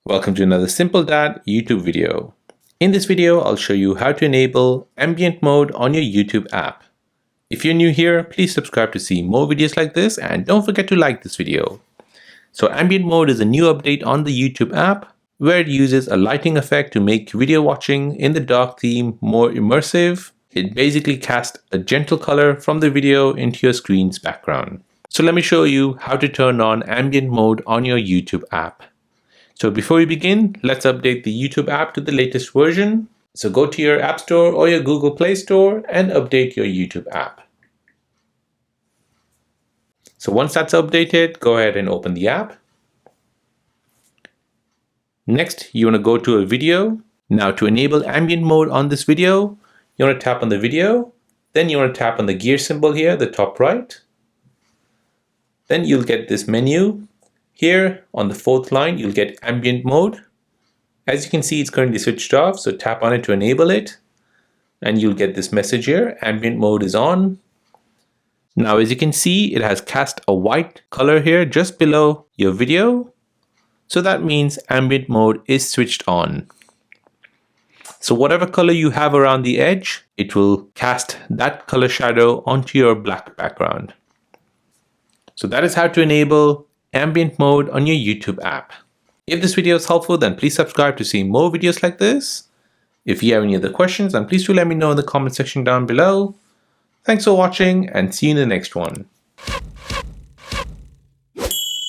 Welcome to another Simple Dad YouTube video. In this video, I'll show you how to enable ambient mode on your YouTube app. If you're new here, please subscribe to see more videos like this and don't forget to like this video. So ambient mode is a new update on the YouTube app where it uses a lighting effect to make video watching in the dark theme more immersive. It basically casts a gentle color from the video into your screen's background. So let me show you how to turn on ambient mode on your YouTube app. So before we begin, let's update the YouTube app to the latest version. So go to your App Store or your Google Play Store and update your YouTube app. So once that's updated, go ahead and open the app. Next, you want to go to a video. Now to enable ambient mode on this video, you want to tap on the video. Then you want to tap on the gear symbol here, the top right. Then you'll get this menu. Here on the fourth line, you'll get ambient mode. As you can see, it's currently switched off, so tap on it to enable it. And you'll get this message here, ambient mode is on. Now, as you can see, it has cast a white color here just below your video. So that means ambient mode is switched on. So whatever color you have around the edge, it will cast that color shadow onto your black background. So that is how to enable ambient mode on your YouTube app. If this video is helpful, then please subscribe to see more videos like this. If you have any other questions, then please do let me know in the comment section down below. Thanks for watching and see you in the next one.